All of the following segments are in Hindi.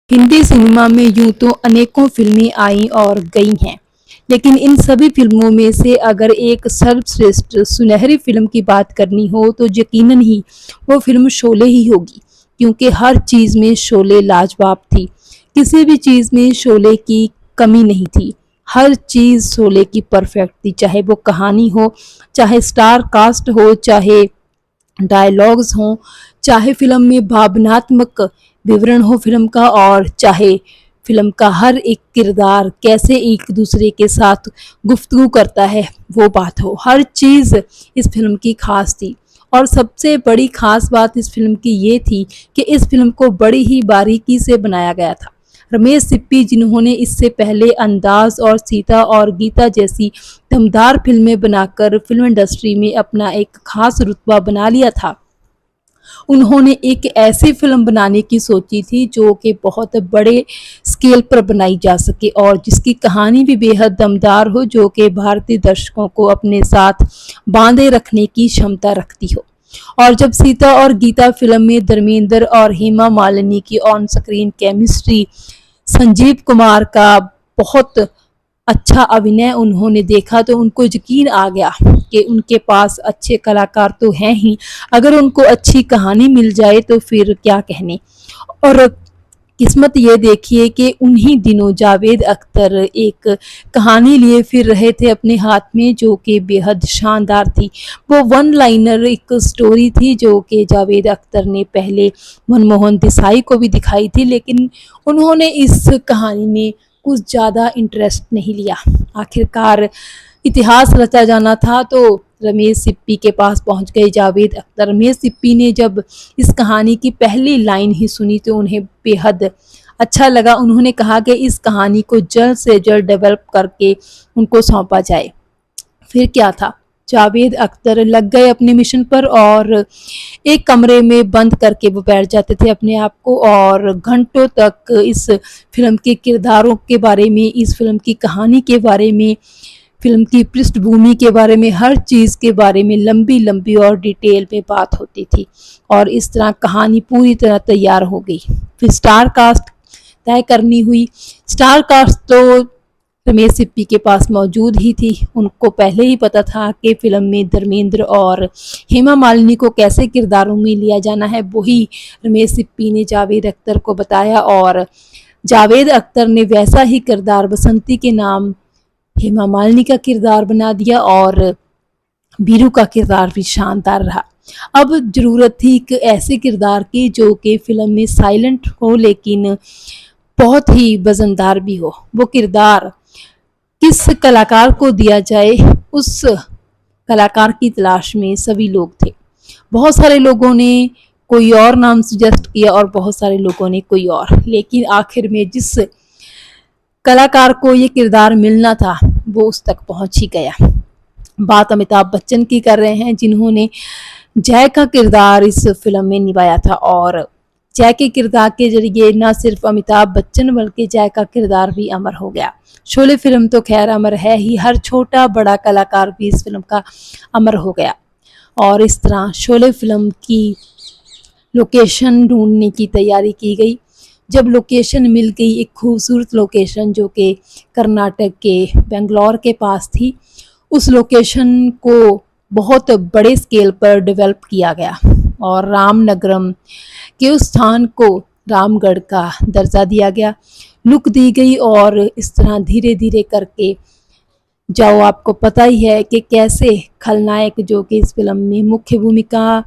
हिंदी सिनेमा में यूं तो अनेकों फिल्में आई और गई हैं, लेकिन इन सभी फिल्मों में से अगर एक सर्वश्रेष्ठ सुनहरी फिल्म की बात करनी हो तो यकीनन ही वो फिल्म शोले ही होगी। क्योंकि हर चीज़ में शोले लाजवाब थी। किसी भी चीज़ में शोले की कमी नहीं थी। हर चीज़ शोले की परफेक्ट थी, चाहे वो कहानी हो, चाहे स्टार कास्ट हो, चाहे डायलॉग्स हों, चाहे फ़िल्म में भावनात्मक विवरण हो फ़िल्म का, और चाहे फ़िल्म का हर एक किरदार कैसे एक दूसरे के साथ गुफ्तगू करता है वो बात हो। हर चीज़ इस फ़िल्म की ख़ास थी। और सबसे बड़ी ख़ास बात इस फ़िल्म की ये थी कि इस फ़िल्म को बड़ी ही बारीकी से बनाया गया था। रमेश सिप्पी, जिन्होंने इससे पहले अंदाज़ और सीता और गीता जैसी दमदार फ़िल्में बनाकर फ़िल्म इंडस्ट्री में अपना एक ख़ास रुतबा बना लिया था, उन्होंने एक ऐसी फ़िल्म बनाने की सोची थी जो कि बहुत बड़े स्केल पर बनाई जा सके और जिसकी कहानी भी बेहद दमदार हो, जो कि भारतीय दर्शकों को अपने साथ बांधे रखने की क्षमता रखती हो। और जब सीता और गीता फ़िल्म में धर्मेंद्र और हेमा मालिनी की on screen chemistry, Sanjeev Kumar का बहुत अच्छा अभिनय उन्होंने देखा, तो उनको यकीन आ गया कि उनके पास अच्छे कलाकार तो हैं ही, अगर उनको अच्छी कहानी मिल जाए तो फिर क्या कहने। और किस्मत ये देखिए कि उन्हीं दिनों जावेद अख्तर एक कहानी लिए फिर रहे थे अपने हाथ में, जो कि बेहद शानदार थी। वो वन लाइनर एक स्टोरी थी जो कि जावेद अख्तर ने पहले मनमोहन देसाई को भी दिखाई थी, लेकिन उन्होंने इस कहानी में कुछ ज़्यादा इंटरेस्ट नहीं लिया। आखिरकार इतिहास रचा जाना था तो रमेश सिप्पी के पास पहुंच गए जावेद अख्तर। रमेश सिप्पी ने जब इस कहानी की पहली लाइन ही सुनी तो उन्हें बेहद अच्छा लगा। उन्होंने कहा कि इस कहानी को जल्द से जल्द डेवलप करके उनको सौंपा जाए। फिर क्या था, जावेद अख्तर लग गए अपने मिशन पर और एक कमरे में बंद करके वो बैठ जाते थे अपने आप को, और घंटों तक इस फिल्म के किरदारों के बारे में, इस फिल्म की कहानी के बारे में, फिल्म की पृष्ठभूमि के बारे में, हर चीज़ के बारे में लंबी लंबी और डिटेल में बात होती थी। और इस तरह कहानी पूरी तरह तैयार हो गई। फिर स्टार कास्ट तय करनी हुई। स्टार कास्ट तो रमेश सिप्पी के पास मौजूद ही थी। उनको पहले ही पता था कि फ़िल्म में धर्मेंद्र और हेमा मालिनी को कैसे किरदारों में लिया जाना है। वही रमेश सिप्पी ने जावेद अख्तर को बताया और जावेद अख्तर ने वैसा ही किरदार बसंती के नाम हेमा मालिनी का किरदार बना दिया, और बीरू का किरदार भी शानदार रहा। अब ज़रूरत थी एक ऐसे किरदार की जो कि फ़िल्म में साइलेंट हो लेकिन बहुत ही वज़नदार भी हो। वो किरदार किस कलाकार को दिया जाए, उस कलाकार की तलाश में सभी लोग थे। बहुत सारे लोगों ने कोई और नाम सजेस्ट किया और बहुत सारे लोगों ने कोई और, लेकिन आखिर में जिस कलाकार को ये किरदार मिलना था वो उस तक पहुंच ही गया। बात अमिताभ बच्चन की कर रहे हैं, जिन्होंने जय का किरदार इस फिल्म में निभाया था। और जय के किरदार के जरिए न सिर्फ अमिताभ बच्चन बल्कि जय का किरदार भी अमर हो गया। शोले फिल्म तो खैर अमर है ही, हर छोटा बड़ा कलाकार भी इस फिल्म का अमर हो गया। और इस तरह शोले फिल्म की लोकेशन ढूंढने की तैयारी की गई। जब लोकेशन मिल गई, एक खूबसूरत लोकेशन जो कि कर्नाटक के बेंगलोर के पास थी, उस लोकेशन को बहुत बड़े स्केल पर डेवलप किया गया और रामनगरम के उस स्थान को रामगढ़ का दर्जा दिया गया, लुक दी गई। और इस तरह धीरे धीरे करके जाओ, आपको पता ही है कि कैसे खलनायक जो कि इस फिल्म में मुख्य भूमिका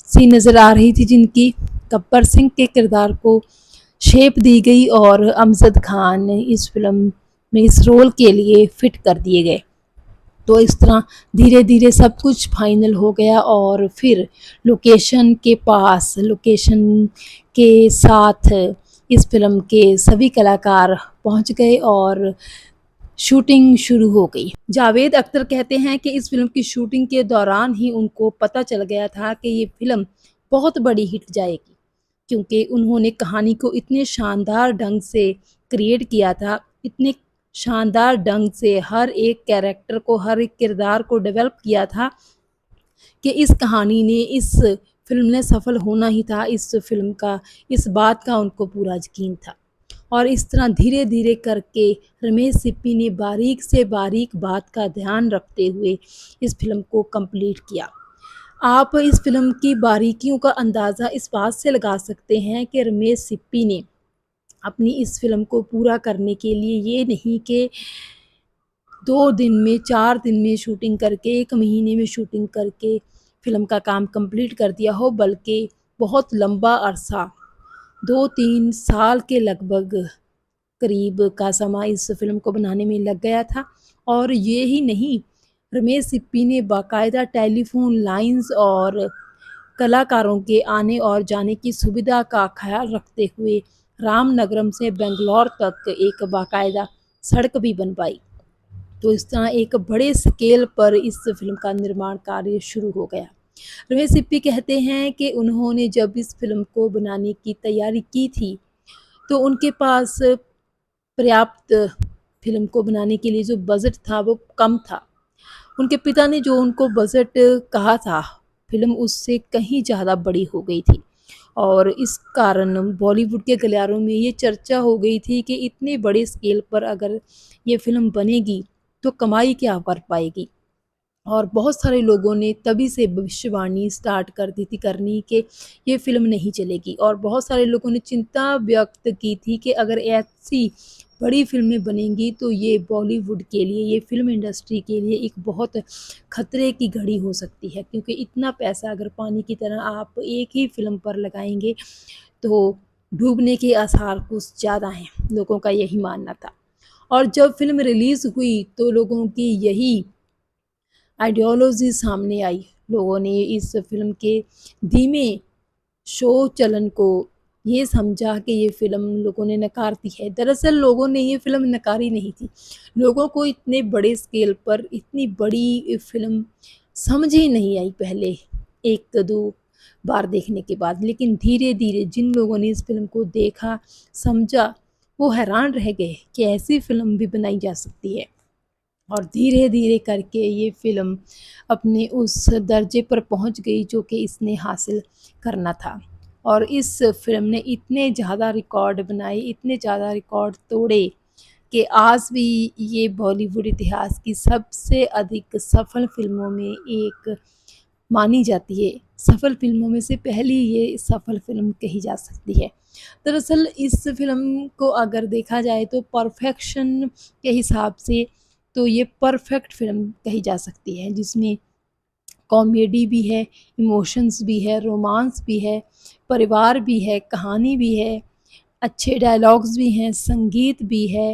सी नज़र आ रही थी, जिनकी गब्बर सिंह के किरदार को शेप दी गई और अमजद खान इस फिल्म में इस रोल के लिए फिट कर दिए गए। तो इस तरह धीरे धीरे सब कुछ फाइनल हो गया और फिर लोकेशन के पास, लोकेशन के साथ इस फिल्म के सभी कलाकार पहुंच गए और शूटिंग शुरू हो गई। जावेद अख्तर कहते हैं कि इस फिल्म की शूटिंग के दौरान ही उनको पता चल गया था कि ये फिल्म बहुत बड़ी हिट जाएगी, क्योंकि उन्होंने कहानी को इतने शानदार ढंग से क्रिएट किया था, इतने शानदार ढंग से हर एक कैरेक्टर को, हर एक किरदार को डेवलप किया था कि इस कहानी ने, इस फिल्म ने सफल होना ही था। इस फिल्म का, इस बात का उनको पूरा यकीन था। और इस तरह धीरे-धीरे करके रमेश सिप्पी ने बारीक से बारीक बात का ध्यान रखते हुए इस फ़िल्म को कंप्लीट किया। आप इस फ़िल्म की बारीकियों का अंदाज़ा इस बात से लगा सकते हैं कि रमेश सिप्पी ने अपनी इस फ़िल्म को पूरा करने के लिए ये नहीं कि 2 दिन में, 4 दिन में शूटिंग करके, 1 महीने में शूटिंग करके फ़िल्म का काम कंप्लीट कर दिया हो, बल्कि बहुत लंबा अरसा 2-3 साल के लगभग करीब का समय इस फ़िल्म को बनाने में लग गया था। और ये ही नहीं, रमेश सिप्पी ने बाकायदा टेलीफ़ोन लाइन्स और कलाकारों के आने और जाने की सुविधा का ख़्याल रखते हुए रामनगरम से बेंगलोर तक एक बाकायदा सड़क भी बनवाई। तो इस तरह एक बड़े स्केल पर इस फ़िल्म का निर्माण कार्य शुरू हो गया। रमेश सिप्पी कहते हैं कि उन्होंने जब इस फ़िल्म को बनाने की तैयारी की थी, तो उनके पास पर्याप्त फ़िल्म को बनाने के लिए जो बजट था वो कम था। उनके पिता ने जो उनको बजट कहा था, फ़िल्म उससे कहीं ज़्यादा बड़ी हो गई थी और इस कारण बॉलीवुड के गलियारों में ये चर्चा हो गई थी कि इतने बड़े स्केल पर अगर ये फ़िल्म बनेगी तो कमाई क्या कर पाएगी। और बहुत सारे लोगों ने तभी से भविष्यवाणी स्टार्ट कर दी थी करनी कि ये फ़िल्म नहीं चलेगी और बहुत सारे लोगों ने चिंता व्यक्त की थी कि अगर ऐसी बड़ी फ़िल्में बनेंगी तो ये बॉलीवुड के लिए, ये फ़िल्म इंडस्ट्री के लिए एक बहुत खतरे की घड़ी हो सकती है, क्योंकि इतना पैसा अगर पानी की तरह आप एक ही फ़िल्म पर लगाएँगे तो डूबने के आसार कुछ ज़्यादा हैं, लोगों का यही मानना था। और जब फ़िल्म रिलीज़ हुई तो लोगों की यही आइडियोलॉजी सामने आई। लोगों ने इस फ़िल्म के धीमे शो चलन को ये समझा कि ये फ़िल्म लोगों ने नकार दी है। दरअसल लोगों ने ये फ़िल्म नकारी नहीं थी। लोगों को इतने बड़े स्केल पर इतनी बड़ी फ़िल्म समझ ही नहीं आई पहले 1-2 बार देखने के बाद। लेकिन धीरे-धीरे जिन लोगों ने इस फ़िल्म को देखा, समझा, वो हैरान रह गए कि ऐसी फ़िल्म भी बनाई जा सकती है। और धीरे-धीरे करके ये फ़िल्म अपने उस दर्जे पर पहुँच गई जो कि इसने हासिल करना था। और इस फ़िल्म ने इतने ज़्यादा रिकॉर्ड बनाए, इतने ज़्यादा रिकॉर्ड तोड़े कि आज भी ये बॉलीवुड इतिहास की सबसे अधिक सफल फ़िल्मों में एक मानी जाती है। सफल फ़िल्मों में से पहली ये सफल फ़िल्म कही जा सकती है। दरअसल इस फ़िल्म को अगर देखा जाए तो परफ़ेक्शन के हिसाब से तो ये परफ़ेक्ट फ़िल्म कही जा सकती है, जिसमें कॉमेडी भी है, इमोशंस भी है, रोमांस भी है, परिवार भी है, कहानी भी है, अच्छे डायलॉग्स भी हैं, संगीत भी है,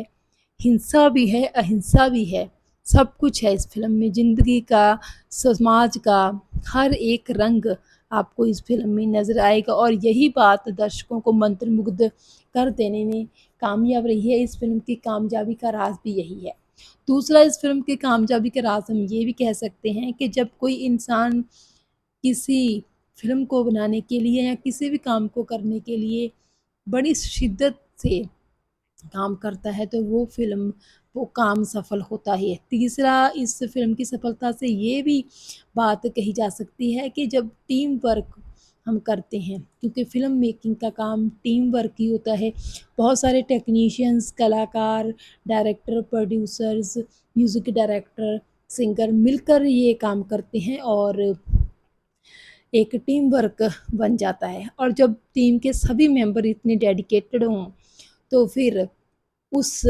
हिंसा भी है, अहिंसा भी है। सब कुछ है इस फ़िल्म में, ज़िंदगी का, समाज का हर एक रंग आपको इस फ़िल्म में नज़र आएगा और यही बात दर्शकों को मंत्रमुग्ध कर देने में कामयाब रही है। इस फ़िल्म की कामयाबी का राज़ भी यही है। दूसरा, इस फ़िल्म की कामयाबी का राज़ हम ये भी कह सकते हैं कि जब कोई इंसान किसी फ़िल्म को बनाने के लिए या किसी भी काम को करने के लिए बड़ी शिद्दत से काम करता है तो वो काम सफल होता ही है। तीसरा, इस फ़िल्म की सफलता से ये भी बात कही जा सकती है कि जब टीम वर्क हम करते हैं, क्योंकि फ़िल्म मेकिंग का काम टीम वर्क ही होता है। बहुत सारे टेक्नीशियंस, कलाकार, director, producers, music director, singer मिलकर ये काम करते हैं और एक टीम वर्क बन जाता है। और जब टीम के सभी मेंबर इतने डेडिकेटेड हों, तो फिर उस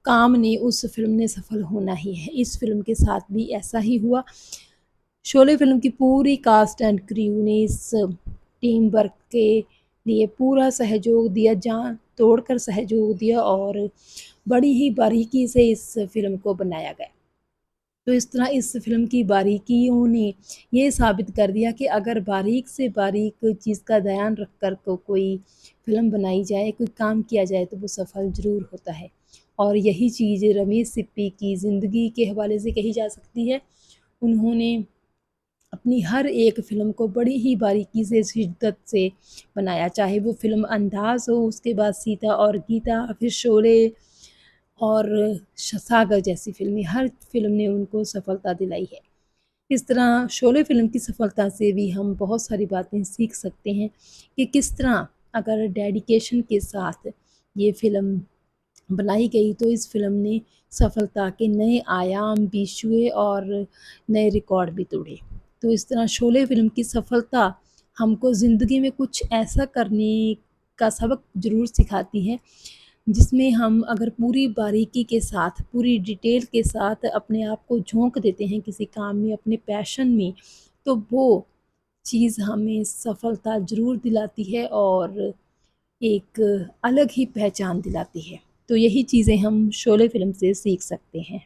काम ने, उस फ़िल्म ने सफल होना ही है। इस फ़िल्म के साथ भी ऐसा ही हुआ। शोले फ़िल्म की पूरी कास्ट एंड क्रू ने इस टीम वर्क के लिए पूरा सहयोग दिया, जान तोड़कर सहयोग दिया और बड़ी ही बारीकी से इस फ़िल्म को बनाया गया। तो इस तरह इस फ़िल्म की बारीकियों ने ये साबित कर दिया कि अगर बारीक से बारीक चीज़ का ध्यान रख कर को कोई फ़िल्म बनाई जाए, कोई काम किया जाए तो वो सफल ज़रूर होता है। और यही चीज़ रमेश सिप्पी की ज़िंदगी के हवाले से कही जा सकती है। उन्होंने अपनी हर एक फ़िल्म को बड़ी ही बारीकी से, शिद्दत से बनाया, चाहे वो फ़िल्म अंदाज़ हो, उसके बाद सीता और गीता, फिर शोले और सागर जैसी फ़िल्में, हर फ़िल्म ने उनको सफलता दिलाई है। इस तरह शोले फ़िल्म की सफलता से भी हम बहुत सारी बातें सीख सकते हैं कि किस तरह अगर डेडिकेशन के साथ ये फ़िल्म बनाई गई तो इस फ़िल्म ने सफलता के नए आयाम भी छुए और नए रिकॉर्ड भी तोड़े। तो इस तरह शोले फ़िल्म की सफलता हमको ज़िंदगी में कुछ ऐसा करने का सबक ज़रूर सिखाती है, जिसमें हम अगर पूरी बारीकी के साथ, पूरी डिटेल के साथ अपने आप को झोंक देते हैं किसी काम में, अपने पैशन में, तो वो चीज़ हमें सफलता ज़रूर दिलाती है और एक अलग ही पहचान दिलाती है। तो यही चीज़ें हम शोले फ़िल्म से सीख सकते हैं।